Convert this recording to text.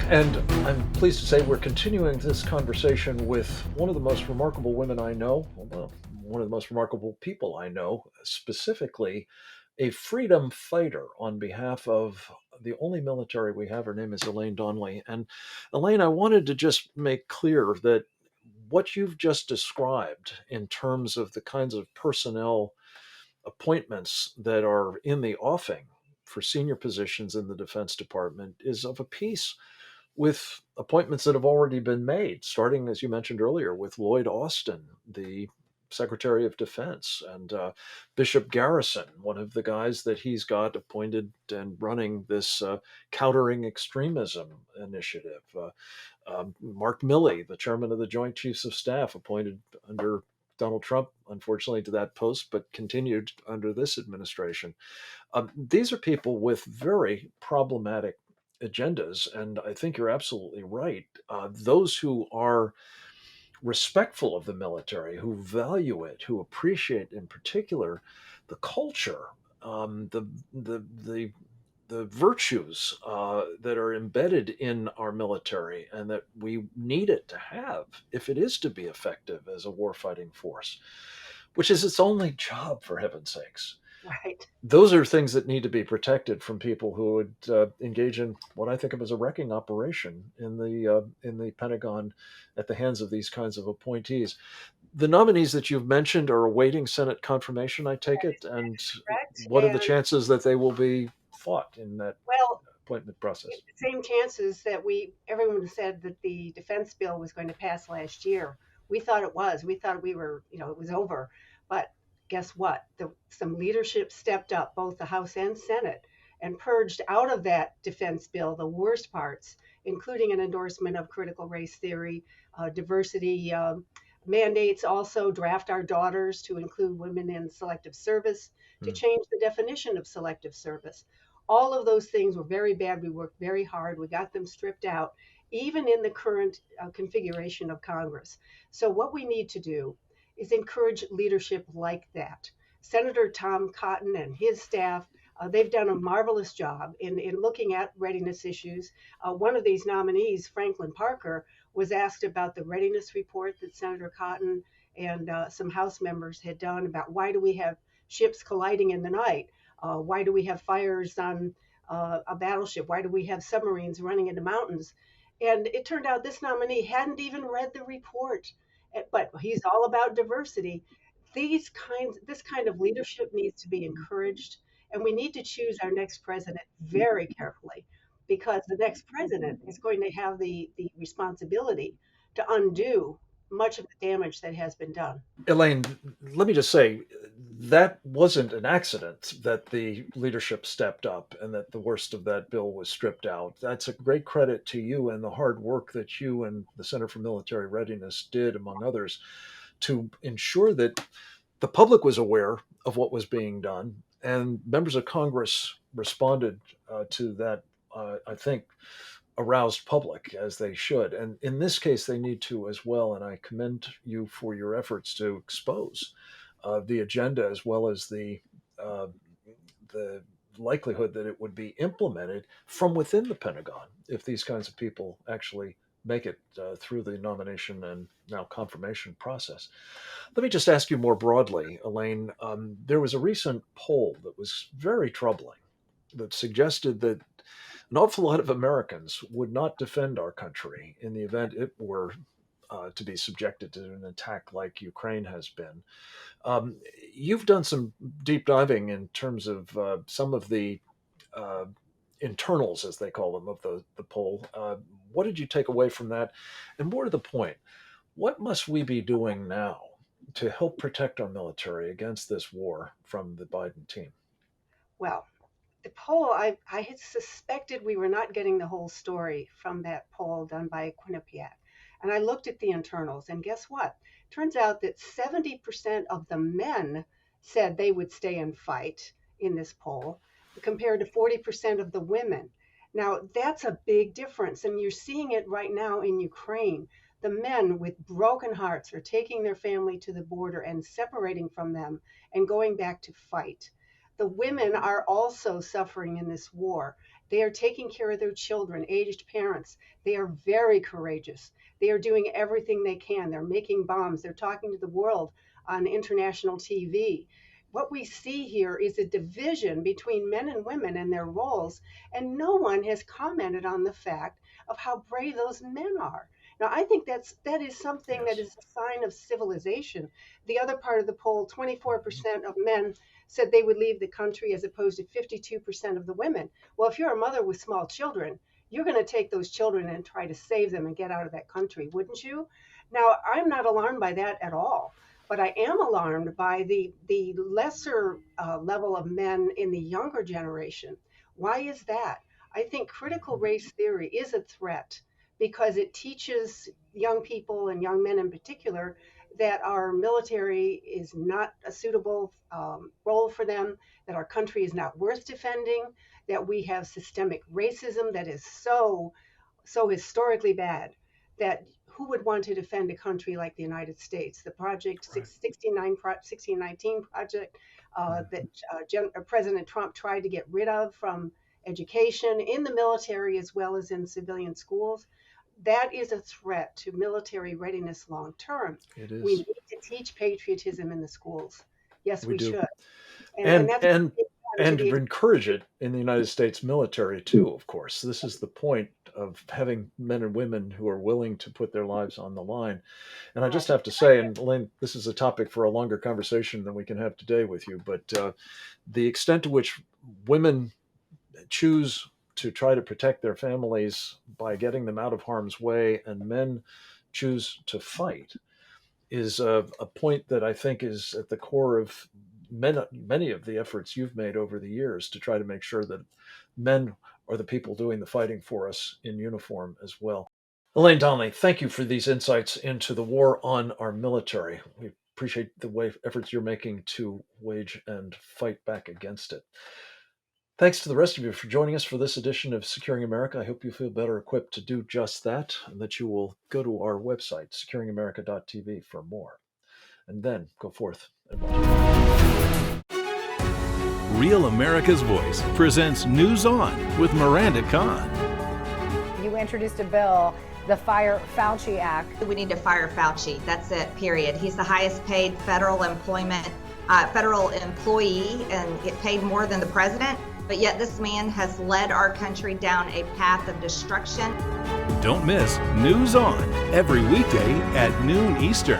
And I'm pleased to say we're continuing this conversation with one of the most remarkable women I know, well, one of the most remarkable people I know, specifically a freedom fighter on behalf of the only military we have. Her name is Elaine Donnelly. And Elaine, I wanted to just make clear that what you've just described in terms of the kinds of personnel appointments that are in the offing for senior positions in the Defense Department is of a piece with appointments that have already been made, starting, as you mentioned earlier, with Lloyd Austin, the Secretary of Defense, and Bishop Garrison, one of the guys that he's got appointed and running this countering extremism initiative. Mark Milley, the chairman of the Joint Chiefs of Staff, appointed under Donald Trump, unfortunately, to that post, but continued under this administration. These are people with very problematic agendas, and I think you're absolutely right. Those who are respectful of the military, who value it, who appreciate, in particular, the culture, the virtues that are embedded in our military, and that we need it to have if it is to be effective as a warfighting force, which is its only job, for heaven's sakes. Right. Those are things that need to be protected from people who would engage in what I think of as a wrecking operation in the Pentagon at the hands of these kinds of appointees. The nominees that you've mentioned are awaiting Senate confirmation, I take it, and Correct. what are the chances that they will be fought in that Well, appointment process? same chances that everyone said that the defense bill was going to pass last year. We thought it was. We thought it was over. But guess what? Some leadership stepped up, both the House and Senate, and purged out of that defense bill the worst parts, including an endorsement of critical race theory, diversity mandates, also draft our daughters to include women in selective service, to Hmm. change the definition of selective service. All of those things were very bad. We worked very hard. We got them stripped out, even in the current configuration of Congress. So, what we need to do is encourage leadership like that. Senator Tom Cotton and his staff, they've done a marvelous job in looking at readiness issues. One of these nominees, Franklin Parker, was asked about the readiness report that Senator Cotton and some House members had done about why do we have ships colliding in the night? Why do we have fires on a battleship? Why do we have submarines running into mountains? And it turned out this nominee hadn't even read the report, but he's all about diversity. This kind of leadership needs to be encouraged, and we need to choose our next president very carefully, because the next president is going to have the responsibility to undo much of the damage that has been done. Elaine, let me just say that wasn't an accident that the leadership stepped up and that the worst of that bill was stripped out. That's a great credit to you and the hard work that you and the Center for Military Readiness did, among others, to ensure that the public was aware of what was being done and members of Congress responded to that, I think, aroused public as they should. And in this case, they need to as well. And I commend you for your efforts to expose the agenda as well as uh, the likelihood that it would be implemented from within the Pentagon if these kinds of people actually make it through the nomination and now confirmation process. Let me just ask you more broadly, Elaine. There was a recent poll that was very troubling that suggested that an awful lot of Americans would not defend our country in the event it were to be subjected to an attack like Ukraine has been. Um, you've done some deep diving in terms of some of the uh, internals, as they call them, of the poll. What did you take away from that? And more to the point, what must we be doing now to help protect our military against this war from the Biden team? Well, the poll, I had suspected we were not getting the whole story from that poll done by Quinnipiac. And I looked at the internals, and guess what? Turns out that 70% of the men said they would stay and fight in this poll, compared to 40% of the women. Now, that's a big difference, and you're seeing it right now in Ukraine. The men with broken hearts are taking their family to the border and separating from them and going back to fight. The women are also suffering in this war. They are taking care of their children, aged parents. They are very courageous. They are doing everything they can. They're making bombs. They're talking to the world on international TV. What we see here is a division between men and women and their roles, and no one has commented on the fact of how brave those men are. Now, I think that is something that Yes. is a sign of civilization. The other part of the poll, 24% of men said they would leave the country as opposed to 52% of the women. Well, if you're a mother with small children, you're going to take those children and try to save them and get out of that country, wouldn't you? Now, I'm not alarmed by that at all, but I am alarmed by the lesser level of men in the younger generation. Why is that? I think critical race theory is a threat because it teaches young people and young men in particular that our military is not a suitable role for them, that our country is not worth defending, that we have systemic racism that is so historically bad that who would want to defend a country like the United States? The Project Right. 1619 project that Mhm. President Trump tried to get rid of from education in the military as well as in civilian schools, that is a threat to military readiness long term. It We is. need to teach patriotism in the schools. Yes, We we do. should. And And that's and to and the encourage it in the United States military too, of course. This is the point of having men and women who are willing to put their lives on the line. And I just right. have to say, and Elaine, this is a topic for a longer conversation than we can have today with you, but the extent to which women choose to try to protect their families by getting them out of harm's way and men choose to fight is a point that I think is at the core of many of the efforts you've made over the years to try to make sure that men are the people doing the fighting for us in uniform as well. Elaine Donnelly, thank you for these insights into the war on our military. We appreciate the way efforts you're making to wage and fight back against it. Thanks to the rest of you for joining us for this edition of Securing America. I hope you feel better equipped to do just that, and that you will go to our website, securingamerica.tv, for more. And then go forth and watch. Real America's Voice presents News On with Miranda Kahn. You introduced a bill, the Fire Fauci Act. We need to fire Fauci. That's it, period. He's the highest paid federal employee and get paid more than the president. But yet this man has led our country down a path of destruction. Don't miss News On every weekday at noon Eastern.